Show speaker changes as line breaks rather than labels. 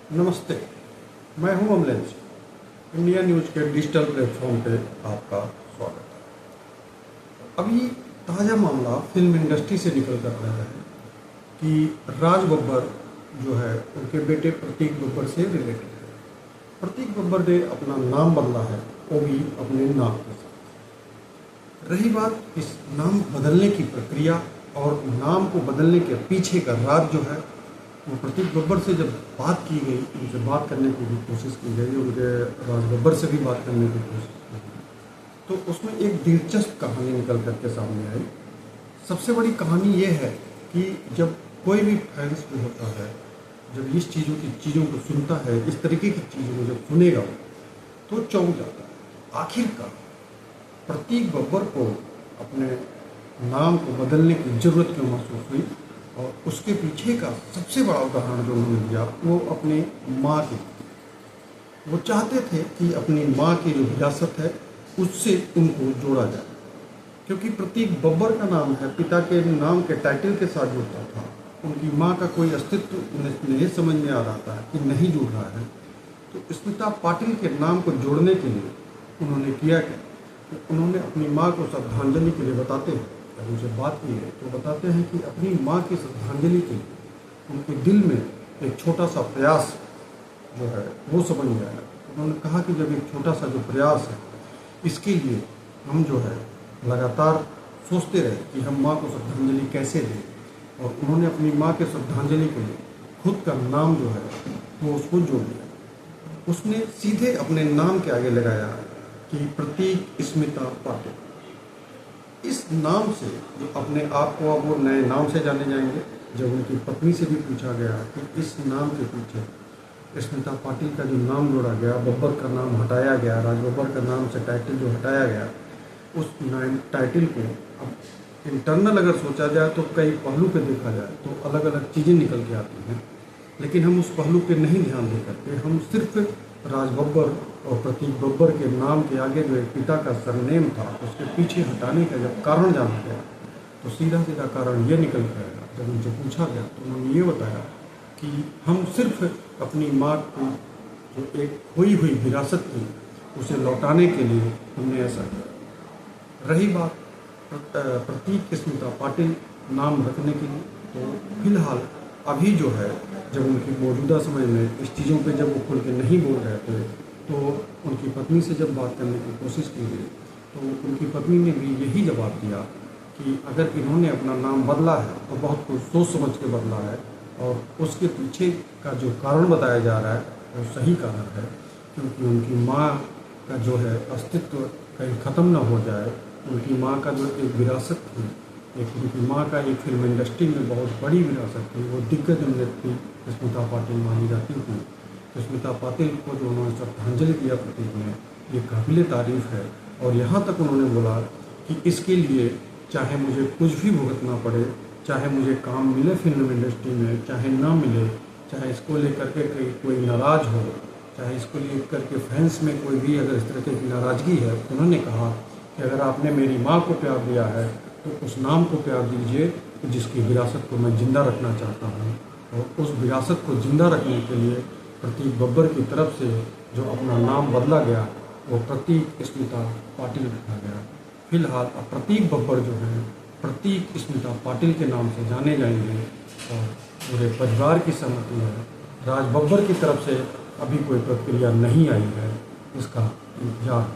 नमस्ते, मैं हूं अमलेश। इंडिया न्यूज़ के डिजिटल प्लेटफॉर्म पे आपका स्वागत है। अभी ताज़ा मामला फिल्म इंडस्ट्री से निकल कर रहा है कि राज बब्बर जो है उनके बेटे प्रतीक बब्बर से रिलेटेड है। प्रतीक बब्बर ने अपना नाम बदला है, वो भी अपने नाम के साथ। रही बात इस नाम बदलने की प्रक्रिया और नाम को बदलने के पीछे का राज जो है, वो प्रतीक बब्बर से जब बात की गई, उनसे बात करने की भी कोशिश की गई, उनके राज बब्बर से भी बात करने की कोशिश की गई, तो उसमें एक दिलचस्प कहानी निकल करके सामने आई। सबसे बड़ी कहानी ये है कि जब कोई भी फैंस जो होता है, जब इस चीज़ों को सुनता है, इस तरीके की चीज़ों को जब सुनेगा तो चौंक जाता है। आखिरकार प्रतीक बब्बर को अपने नाम को बदलने की ज़रूरत क्यों महसूस हुई, और उसके पीछे का सबसे बड़ा उदाहरण जो उन्होंने दिया वो अपनी माँ की। वो चाहते थे कि अपनी माँ की जो विरासत है उससे उनको जोड़ा जाए, क्योंकि प्रतीक बब्बर का नाम है, पिता के नाम के टाइटल के साथ जुड़ता था। उनकी माँ का कोई अस्तित्व उन्हें नहीं समझ में आ रहा था कि नहीं जुड़ रहा है। तो स्मिता पाटिल के नाम को जोड़ने के लिए उन्होंने किया क्या, तो उन्होंने अपनी माँ को श्रद्धांजलि के लिए बताते हैं, जब उनसे बात की है तो बताते हैं कि अपनी माँ की श्रद्धांजलि के लिए उनके दिल में एक छोटा सा प्रयास जो है वो समझ में आया। उन्होंने कहा कि जब एक छोटा सा जो प्रयास है, इसके लिए हम जो है लगातार सोचते रहे कि हम माँ को श्रद्धांजलि कैसे दें, और उन्होंने अपनी माँ के श्रद्धांजलि के लिए खुद का नाम जो है वो उसको जोड़ दिया। उसने सीधे अपने नाम के आगे लगाया कि प्रतीक स्मिता पाटिल। इस नाम से जो अपने आप को अब वो नए नाम से जाने जाएंगे। जब उनकी पत्नी से भी पूछा गया कि इस नाम के पीछे स्मिता पाटिल का जो नाम जोड़ा गया, बब्बर का नाम हटाया गया, राज बब्बर का नाम से टाइटल जो हटाया गया, उस टाइटल को अब इंटरनल अगर सोचा जाए तो कई पहलू पे देखा जाए तो अलग अलग चीज़ें निकल के आती हैं, लेकिन हम उस पहलू पे नहीं ध्यान दे करके हम सिर्फ राज बब्बर और प्रतीक बब्बर के नाम के आगे जो एक पिता का सरनेम था उसके पीछे हटाने का जब कारण जाना गया तो सीधा सीधा कारण ये निकल के आया। जब उनसे पूछा गया तो उन्होंने ये बताया कि हम सिर्फ अपनी माँ को जो एक खोई हुई विरासत थी उसे लौटाने के लिए हमने ऐसा किया। रही बात प्रतीक स्मिता पाटिल नाम रखने की, तो फिलहाल अभी जो है जब उनकी मौजूदा समय में इस चीज़ों पे जब वो खुल के नहीं बोल रहे थे, तो उनकी पत्नी से जब बात करने की कोशिश की गई तो उनकी पत्नी ने भी यही जवाब दिया कि अगर इन्होंने अपना नाम बदला है तो बहुत कुछ सोच समझ के बदला है, और उसके पीछे का जो कारण बताया जा रहा है वो सही कारण है, क्योंकि उनकी माँ का जो है अस्तित्व कहीं ख़त्म ना हो जाए। उनकी माँ का जो एक विरासत थी, एक उनकी माँ का एक फिल्म इंडस्ट्री में बहुत बड़ी विरासत थी, वो दिग्गज अभिनेत्री स्मिता पाटिल मानी जाती थी। तो स्मिता पाटिल को जो उन्होंने श्रद्धांजलि दिया प्रतीक ने, ये काबिल तारीफ़ है। और यहाँ तक उन्होंने बोला कि इसके लिए चाहे मुझे कुछ भी भुगतना पड़े, चाहे मुझे काम मिले फिल्म इंडस्ट्री में, चाहे ना मिले, चाहे इसको लेकर के कोई नाराज़ हो, चाहे इसको लेकर के फैंस में कोई भी अगर इस तरह की नाराज़गी है, तो उन्होंने कहा कि अगर आपने मेरी माँ को प्यार दिया है तो उस नाम को प्यार दीजिए जिसकी विरासत को मैं ज़िंदा रखना चाहता हूँ। और उस विरासत को ज़िंदा रखने के लिए प्रतीक बब्बर की तरफ से जो अपना नाम बदला गया वो प्रतीक स्मिता पाटिल रखा गया। फिलहाल अब प्रतीक बब्बर जो हैं प्रतीक स्मिता पाटिल के नाम से जाने जाएंगे, और पूरे परिवार की सहमति है। राज बब्बर की तरफ से अभी कोई प्रक्रिया नहीं आई है, इसका इंतजार